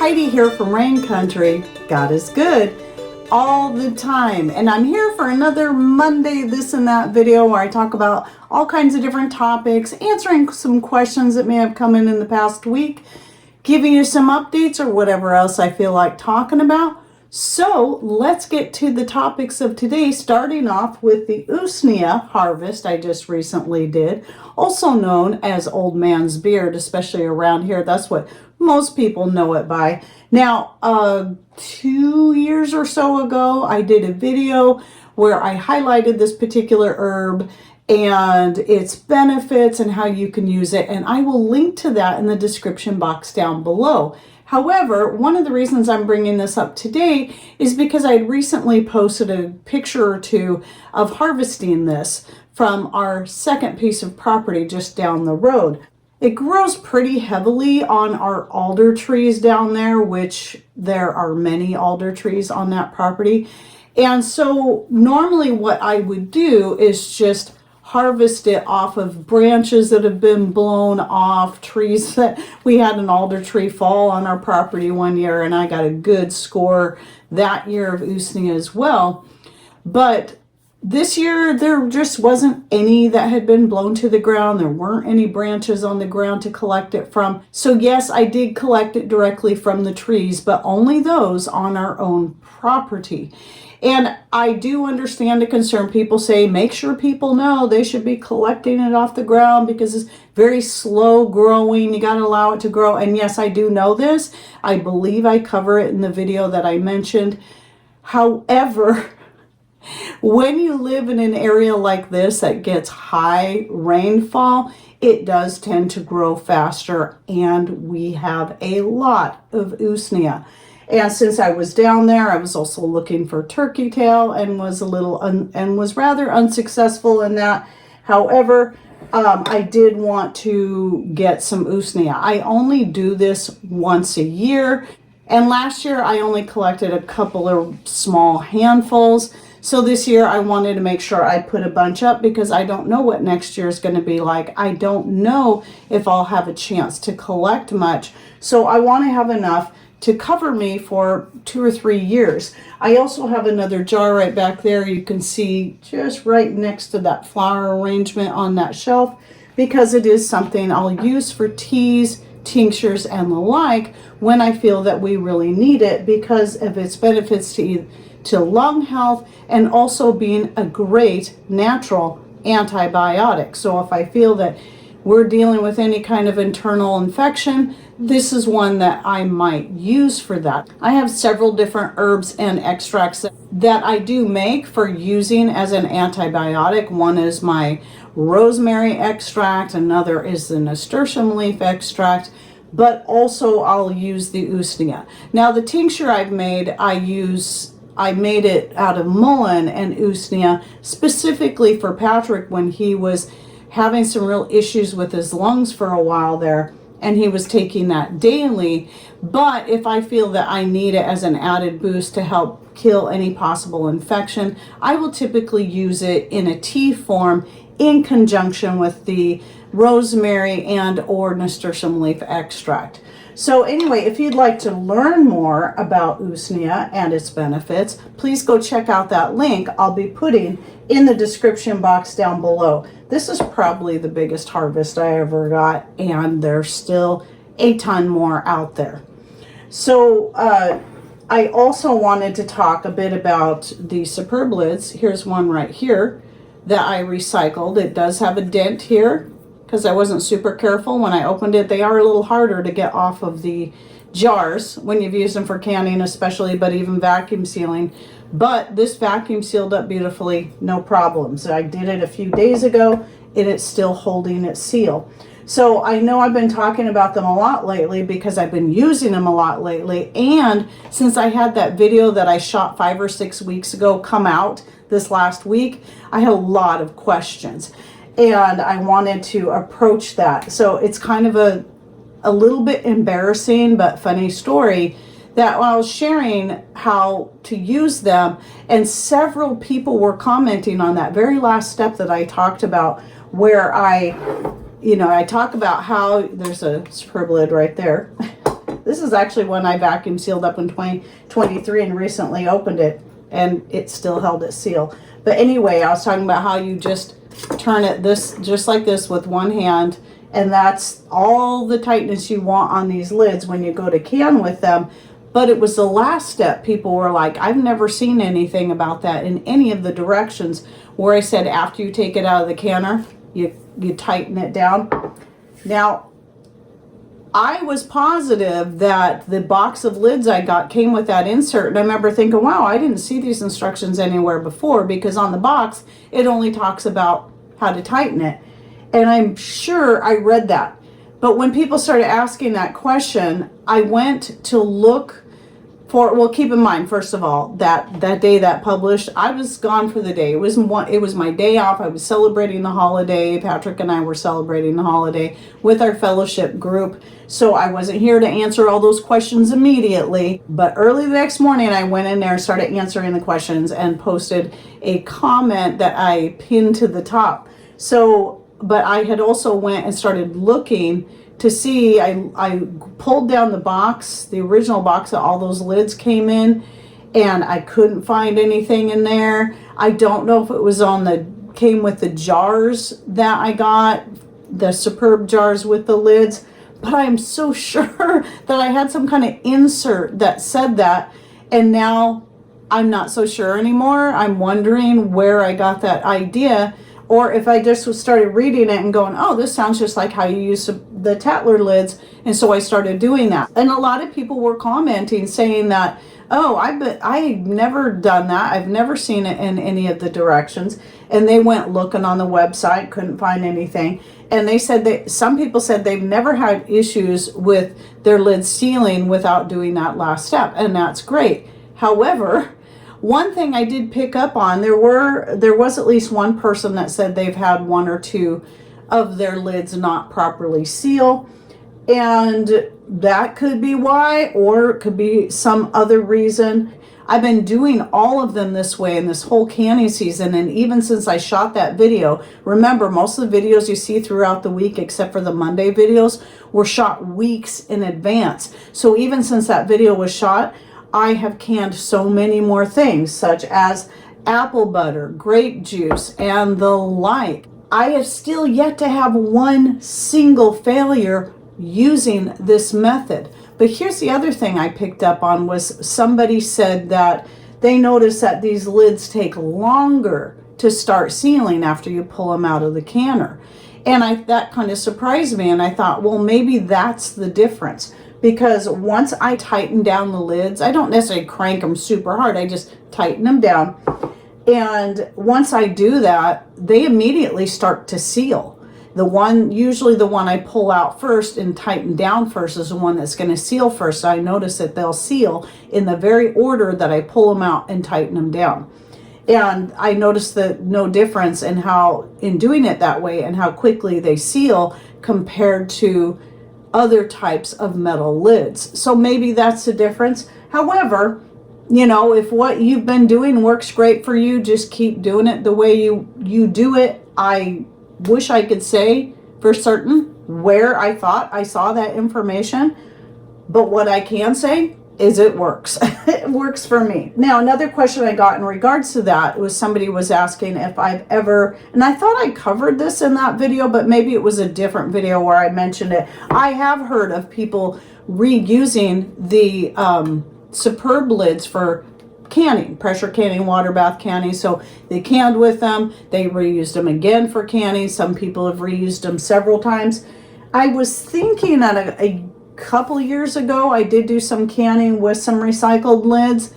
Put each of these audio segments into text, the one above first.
Heidi here from Rain Country. God is good all the time. And I'm here for another Monday this and that video where I talk about all kinds of different topics, answering some questions that may have come in the past week, giving you some updates or whatever else I feel like talking about. So let's get to the topics of today, starting off with the Usnea harvest I just recently did, also known as old man's beard, especially around here. That's what most people know it by. Now, 2 years or so ago, I did a video where I highlighted this particular herb and its benefits and how you can use it, and I will link to that in the description box down below. However, one of the reasons I'm bringing this up today is because I had recently posted a picture or two of harvesting this from our second piece of property just down the road. It grows pretty heavily on our alder trees down there, which there are many alder trees on that property. And so normally what I would do is just harvest it off of branches that have been blown off, trees that we had an alder tree fall on our property one year, and I got a good score that year of Usnea as well. But this year there just wasn't any that had been blown to the ground. There weren't any branches on the ground to collect it from. So yes, I did collect it directly from the trees, but only those on our own property. And I do understand the concern. People say, make sure people know they should be collecting it off the ground because it's very slow growing. You got to allow it to grow. And yes, I do know this. I believe I cover it in the video that I mentioned. However, when you live in an area like this that gets high rainfall, it does tend to grow faster. And we have a lot of Usnea. And since I was down there, I was also looking for turkey tail and was was rather unsuccessful in that. However, I did want to get some Usnea. I only do this once a year, and last year I only collected a couple of small handfuls. So this year I wanted to make sure I put a bunch up because I don't know what next year is going to be like. I don't know if I'll have a chance to collect much. So I want to have enough to cover me for 2 or 3 years. I also have another jar right back there. You can see just right next to that flower arrangement on that shelf, because it is something I'll use for teas, tinctures, and the like when I feel that we really need it because of its benefits to lung health and also being a great natural antibiotic. So if I feel that we're dealing with any kind of internal infection, this is one that I might use for that. I have several different herbs and extracts that I do make for using as an antibiotic. One is my rosemary extract, another is the nasturtium leaf extract, but also I'll use the Usnea. Now the tincture I've made, I made it out of mullein and Usnea specifically for Patrick when he was having some real issues with his lungs for a while there, and he was taking that daily. But if I feel that I need it as an added boost to help kill any possible infection, I will typically use it in a tea form in conjunction with the rosemary and or nasturtium leaf extract. So anyway, if you'd like to learn more about Usnea and its benefits, please go check out that link I'll be putting in the description box down below. This is probably the biggest harvest I ever got, and there's still a ton more out there. So I also wanted to talk a bit about the superblids. Here's one right here that I recycled. It does have a dent here because I wasn't super careful when I opened it. They are a little harder to get off of the jars when you've used them for canning especially, but even vacuum sealing. But this vacuum sealed up beautifully, no problems. I did it a few days ago and it's still holding its seal. So I know I've been talking about them a lot lately because I've been using them a lot lately. And since I had that video that I shot 5 or 6 weeks ago come out this last week, I had a lot of questions and I wanted to approach that. So it's kind of a little bit embarrassing but funny story that when I was sharing how to use them, and several people were commenting on that very last step that I talked about, where I talk about how there's a superblid right there. This is actually one I vacuum sealed up in 2023 and recently opened it, and it still held its seal. But anyway, I was talking about how you just turn it just like this with one hand, and that's all the tightness you want on these lids when you go to can with them. But it was the last step. People were like, I've never seen anything about that in any of the directions, where I said after you take it out of the canner, you tighten it down. Now, I was positive that the box of lids I got came with that insert, and I remember thinking, wow, I didn't see these instructions anywhere before, because on the box it only talks about how to tighten it, and I'm sure I read that. But when people started asking that question, I went to look for, well, keep in mind, first of all, that day that published, I was gone for the day. It was my day off. I was celebrating the holiday. Patrick and I were celebrating the holiday with our fellowship group. So I wasn't here to answer all those questions immediately. But early the next morning, I went in there and started answering the questions and posted a comment that I pinned to the top. So, but I had also went and started looking to see, I pulled down the box, the original box that all those lids came in, and I couldn't find anything in there. I don't know if it was came with the jars that I got, the Superb jars with the lids, but I'm so sure that I had some kind of insert that said that, and now I'm not so sure anymore. I'm wondering where I got that idea, or if I just started reading it and going, oh, this sounds just like how you use the Tatler lids. And so I started doing that. And a lot of people were commenting saying that, oh, I've never done that. I've never seen it in any of the directions. And they went looking on the website, couldn't find anything. And they said that some people said they've never had issues with their lid sealing without doing that last step. And that's great. However, one thing I did pick up on, there was at least one person that said they've had one or two of their lids not properly seal, and that could be why, or it could be some other reason. I've been doing all of them this way in this whole canning season, and even since I shot that video. Remember, most of the videos you see throughout the week, except for the Monday videos, were shot weeks in advance. So even since that video was shot, I have canned so many more things, such as apple butter, grape juice, and the like. I have still yet to have one single failure using this method. But here's the other thing I picked up on, was somebody said that they noticed that these lids take longer to start sealing after you pull them out of the canner. And that kind of surprised me, and I thought, well, maybe that's the difference. Because once I tighten down the lids, I don't necessarily crank them super hard, I just tighten them down. And once I do that, they immediately start to seal. Usually the one I pull out first and tighten down first is the one that's going to seal first. I notice that they'll seal in the very order that I pull them out and tighten them down. And I noticed no difference in doing it that way, and how quickly they seal compared to other types of metal lids. So maybe that's the difference. However, if what you've been doing works great for you, just keep doing it the way you do it. I wish I could say for certain where I thought I saw that information, but what I can say is it works. It works for me. Now, another question I got in regards to that was somebody was asking if I've ever, and I thought I covered this in that video, but maybe it was a different video where I mentioned it. I have heard of people reusing the Superb lids for canning, pressure canning, water bath canning. So they canned with them, they reused them again for canning. Some people have reused them several times. I was thinking that a couple years ago I did do some canning with some recycled lids,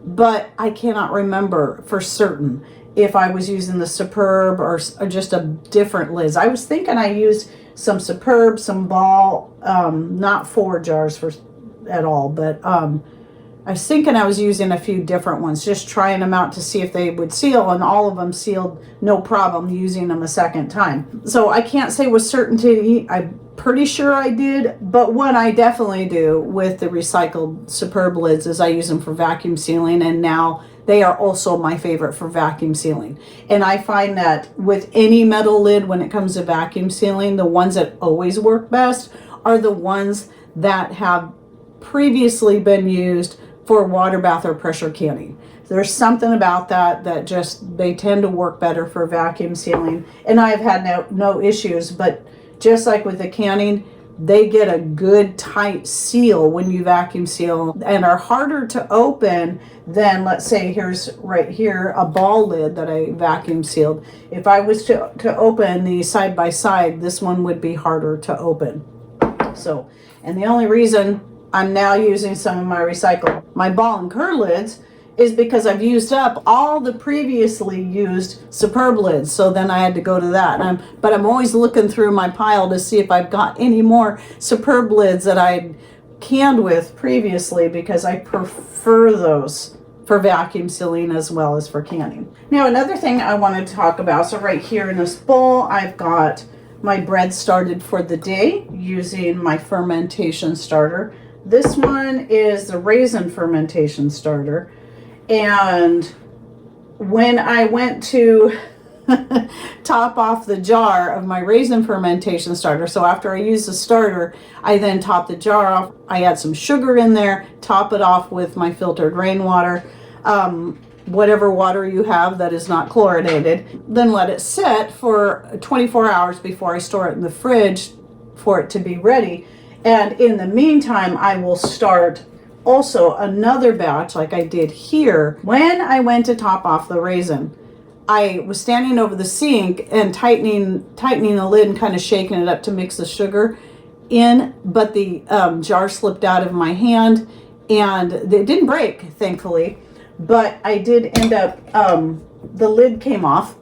but I cannot remember for certain if I was using the Superb or just a different lids. I was thinking I used some Superb, some Ball, not 4 jars at all, but I was thinking I was using a few different ones, just trying them out to see if they would seal, and all of them sealed no problem using them a second time. So I can't say with certainty. I'm pretty sure I did, but what I definitely do with the recycled Superb lids is I use them for vacuum sealing, and now they are also my favorite for vacuum sealing. And I find that with any metal lid, when it comes to vacuum sealing, the ones that always work best are the ones that have previously been used for water bath or pressure canning. There's something about that just, they tend to work better for vacuum sealing. And I've had no issues, but just like with the canning, they get a good tight seal when you vacuum seal and are harder to open than, let's say, here's right here a ball lid that I vacuum sealed. If I was to open these side by side, this one would be harder to open. So, and the only reason I'm now using some of my ball and cur lids is because I've used up all the previously used Superb lids. So then I had to go to that. But I'm always looking through my pile to see if I've got any more Superb lids that I canned with previously, because I prefer those for vacuum sealing as well as for canning. Now, another thing I wanted to talk about, so right here in this bowl, I've got my bread started for the day using my fermentation starter. This one is the raisin fermentation starter. And when I went to top off the jar of my raisin fermentation starter, so after I use the starter, I then top the jar off. I add some sugar in there, top it off with my filtered rainwater, whatever water you have that is not chlorinated, then let it set for 24 hours before I store it in the fridge for it to be ready. And in the meantime, I will start also another batch like I did here. When I went to top off the raisin, I was standing over the sink and tightening the lid and kind of shaking it up to mix the sugar in, but the jar slipped out of my hand and it didn't break, thankfully, but I did end up, the lid came off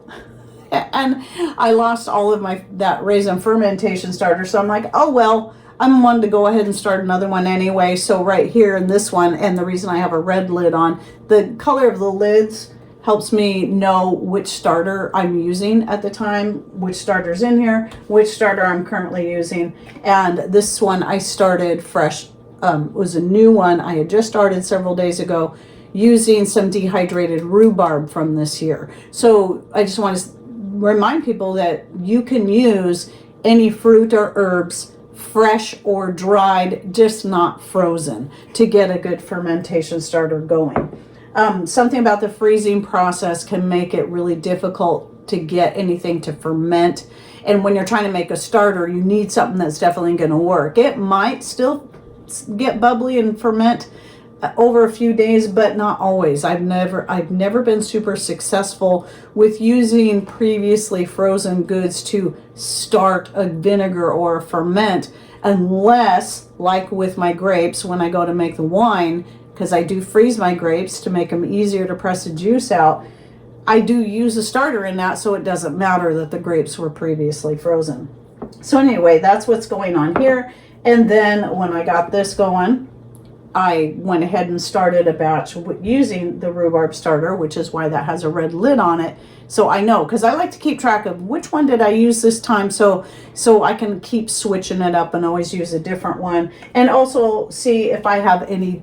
and I lost all of that raisin fermentation starter. So I'm like, oh well, I'm wanting to go ahead and start another one anyway. So right here in this one, and the reason I have a red lid on, the color of the lids helps me know which starter I'm using at the time, which starter's in here, which starter I'm currently using. And this one I started fresh, was a new one I had just started several days ago using some dehydrated rhubarb from this year. So I just want to remind people that you can use any fruit or herbs, fresh or dried, just not frozen, to get a good fermentation starter going. Something about the freezing process can make it really difficult to get anything to ferment. And when you're trying to make a starter, you need something that's definitely going to work. It might still get bubbly and ferment over a few days, but not always. I've never been super successful with using previously frozen goods to start a vinegar or a ferment, unless, like with my grapes, when I go to make the wine, because I do freeze my grapes to make them easier to press the juice out, I do use a starter in that, so it doesn't matter that the grapes were previously frozen. So anyway, that's what's going on here. And then when I got this going, I went ahead and started a batch using the rhubarb starter, which is why that has a red lid on it. So I know, because I like to keep track of which one did I use this time, so I can keep switching it up and always use a different one, and also see if I have any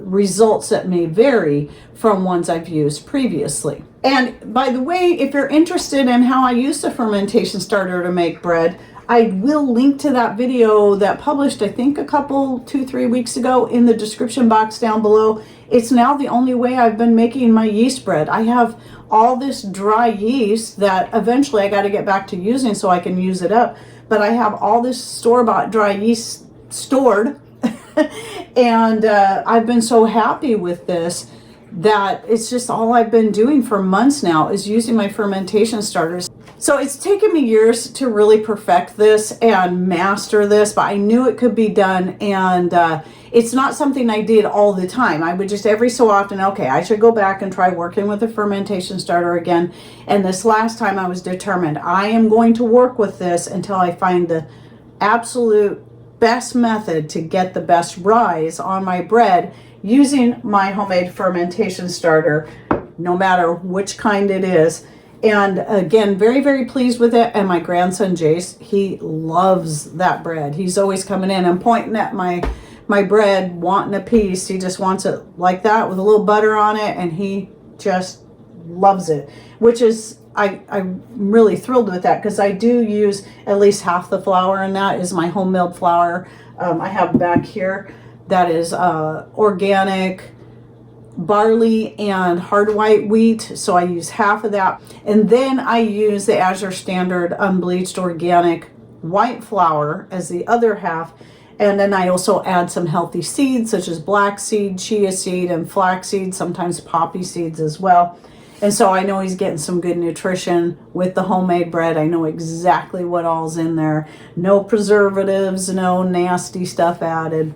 results that may vary from ones I've used previously. And by the way, if you're interested in how I use the fermentation starter to make bread, I will link to that video that published, I think, a couple, 2-3 weeks ago in the description box down below. It's now the only way I've been making my yeast bread. I have all this dry yeast that eventually I got to get back to using so I can use it up. But I have all this store-bought dry yeast stored. And I've been so happy with this that it's just all I've been doing for months now is using my fermentation starters. So it's taken me years to really perfect this and master this, but I knew it could be done, and it's not something I did all the time. I would just every so often, okay, I should go back and try working with a fermentation starter again. And this last time I was determined, I am going to work with this until I find the absolute best method to get the best rise on my bread using my homemade fermentation starter, no matter which kind it is. And again, very, very pleased with it. And my grandson, Jace, he loves that bread. He's always coming in and pointing at my bread, wanting a piece. He just wants it like that with a little butter on it. And he just loves it, which is, I'm really thrilled with that, because I do use at least half the flour in that is my home milled flour. I have back here that is organic barley and hard white wheat, so I use half of that, and then I use the Azure Standard unbleached organic white flour as the other half, and then I also add some healthy seeds such as black seed, chia seed, and flax seed, sometimes poppy seeds as well. And so I know he's getting some good nutrition with the homemade bread. I know exactly what all's in there. No preservatives, no nasty stuff added.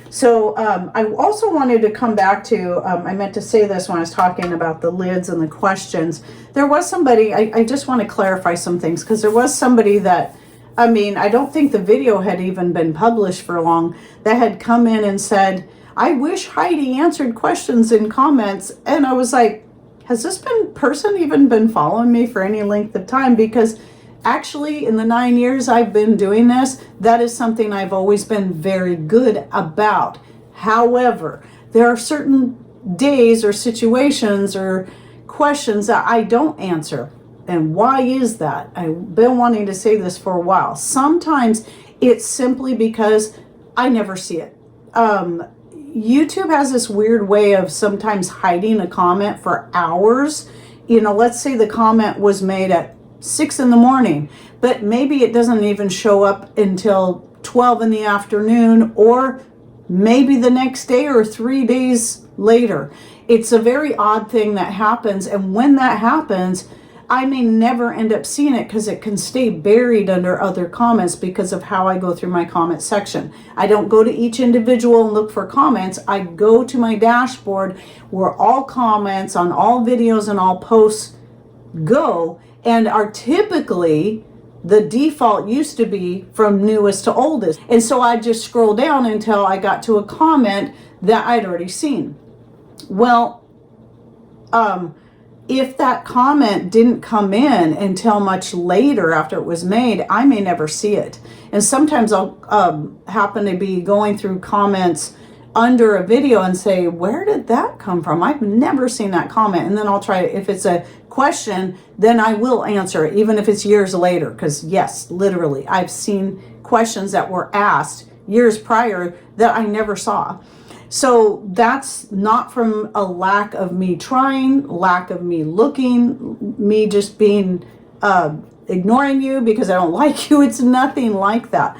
So I also wanted to come back to, I meant to say this when I was talking about the lids and the questions. There was somebody, I just want to clarify some things, because there was somebody that, I mean, I don't think the video had even been published for long, that had come in and said, I wish Heidi answered questions in comments. And I was like, has this person even been following me for any length of time? Because actually, in the 9 years I've been doing this, that is something I've always been very good about. However, there are certain days or situations or questions that I don't answer. And why is that? I've been wanting to say this for a while. Sometimes it's simply because I never see it. YouTube has this weird way of sometimes hiding a comment for hours. You know, let's say the comment was made at 6 in the morning, but maybe it doesn't even show up until 12 in the afternoon, or maybe the next day or 3 days later. It's a very odd thing that happens, and when that happens, I may never end up seeing it because it can stay buried under other comments because of how I go through my comment section. I don't go to each individual and look for comments. I go to my dashboard where all comments on all videos and all posts go, and are typically, the default used to be from newest to oldest. And so I just scroll down until I got to a comment that I'd already seen. Well, if that comment didn't come in until much later after it was made, I may never see it. And sometimes I'll happen to be going through comments under a video and say, where did that come from? I've never seen that comment. And then I'll try, if it's a question, then I will answer it, even if it's years later. Because yes, literally, I've seen questions that were asked years prior that I never saw. So that's not from a lack of me trying, lack of me looking, me just being, ignoring you because I don't like you. It's nothing like that.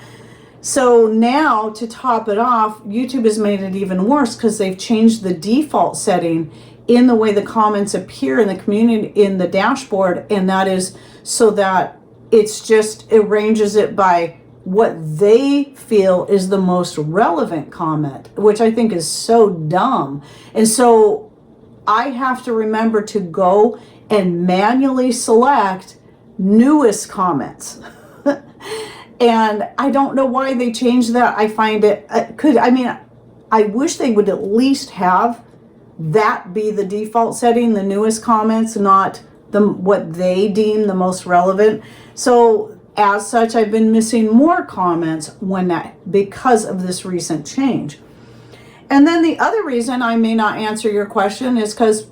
So now, to top it off, YouTube has made it even worse because they've changed the default setting in the way the comments appear in the community, in the dashboard, and that is so that it's just, it arranges it by what they feel is the most relevant comment, which I think is so dumb. And so I have to remember to go and manually select newest comments. And I don't know why they changed that. I find it I wish they would at least have that be the default setting, the newest comments, not what they deem the most relevant. So as such, I've been missing more comments because of this recent change. And then the other reason I may not answer your question is because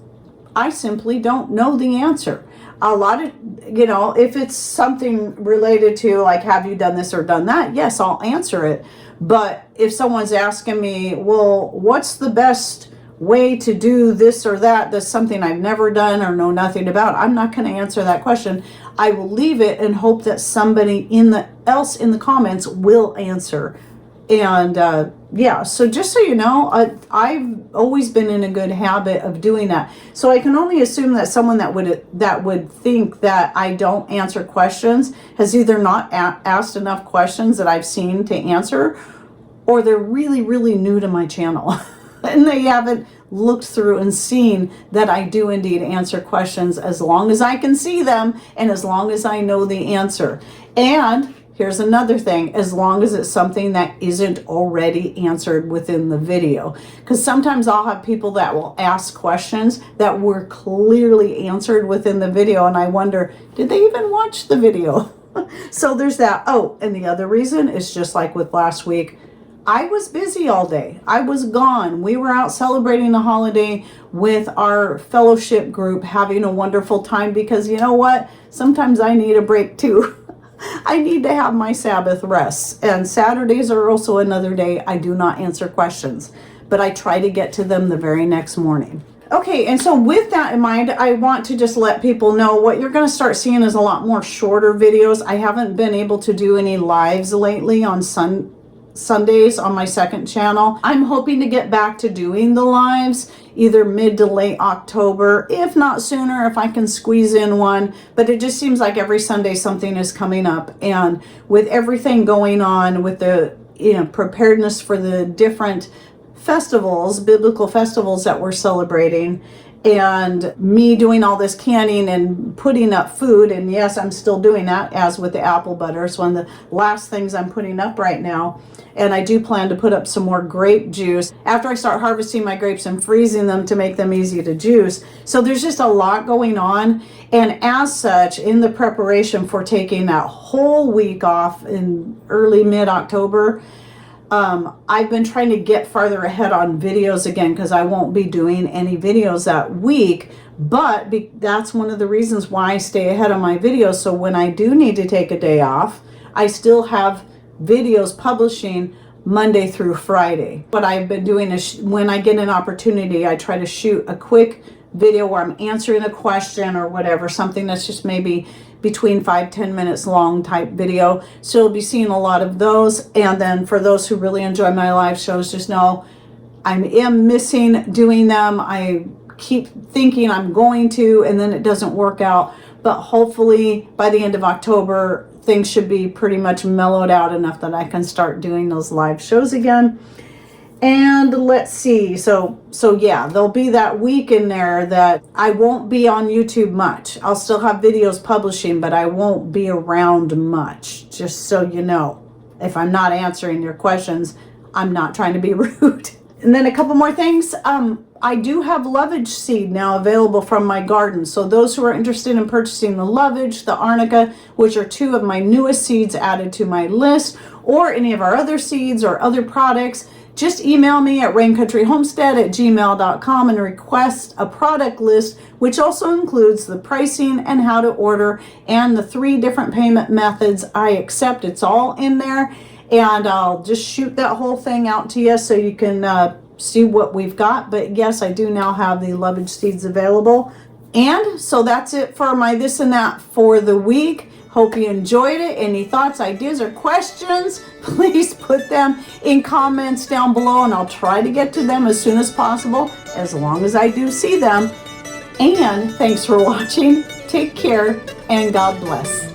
I simply don't know the answer. A lot of, if it's something related to like, have you done this or done that? Yes, I'll answer it. But if someone's asking me, well, what's the best way to do this or that, that's something I've never done or know nothing about, I'm not going to answer that question. I will leave it and hope that somebody else in the comments will answer. And yeah, so just so you know, I've always been in a good habit of doing that. So I can only assume that someone that would think that I don't answer questions has either not asked enough questions that I've seen to answer, or they're really, really new to my channel. And they haven't looked through and seen that I do indeed answer questions as long as I can see them and as long as I know the answer. And here's another thing, as long as it's something that isn't already answered within the video. Because sometimes I'll have people that will ask questions that were clearly answered within the video, and I wonder, did they even watch the video? So there's that. Oh, and the other reason is just like with last week, I was busy all day. I was gone. We were out celebrating the holiday with our fellowship group, having a wonderful time, because you know what? Sometimes I need a break too. I need to have my Sabbath rests. And Saturdays are also another day I do not answer questions, but I try to get to them the very next morning. Okay, and so with that in mind, I want to just let people know what you're going to start seeing is a lot more shorter videos. I haven't been able to do any lives lately on Sundays on my second channel. I'm hoping to get back to doing the lives either mid to late October, if not sooner, if I can squeeze in one. But it just seems like every Sunday something is coming up, and with everything going on with the preparedness for the different festivals, biblical festivals that we're celebrating, and me doing all this canning and putting up food, and yes, I'm still doing that, as with the apple butter. It's one of the last things I'm putting up right now. And I do plan to put up some more grape juice after I start harvesting my grapes and freezing them to make them easy to juice. So there's just a lot going on. And as such, in the preparation for taking that whole week off in early mid-October, I've been trying to get farther ahead on videos again, because I won't be doing any videos that week. But that's one of the reasons why I stay ahead on my videos. So when I do need to take a day off, I still have videos publishing Monday through Friday. What I've been doing is when I get an opportunity, I try to shoot a quick video where I'm answering a question or whatever, something that's just maybe between 5-10 minutes long type video. So you'll be seeing a lot of those. And then for those who really enjoy my live shows, just know I am missing doing them. I keep thinking I'm going to, and then it doesn't work out. But hopefully by the end of October, things should be pretty much mellowed out enough that I can start doing those live shows again. And let's see, so yeah, there'll be that week in there that I won't be on YouTube much. I'll still have videos publishing, but I won't be around much, just so you know. If I'm not answering your questions, I'm not trying to be rude. And then a couple more things. I do have lovage seed now available from my garden. So those who are interested in purchasing the lovage, the arnica, which are two of my newest seeds added to my list, or any of our other seeds or other products, just email me at raincountryhomestead@gmail.com and request a product list, which also includes the pricing and how to order and the 3 different payment methods I accept. It's all in there, and I'll just shoot that whole thing out to you so you can see what we've got. But yes, I do now have the lovage seeds available. And so that's it for my this and that for the week. Hope you enjoyed it. Any thoughts, ideas, or questions, please put them in comments down below, and I'll try to get to them as soon as possible, as long as I do see them. And thanks for watching. Take care, and God bless.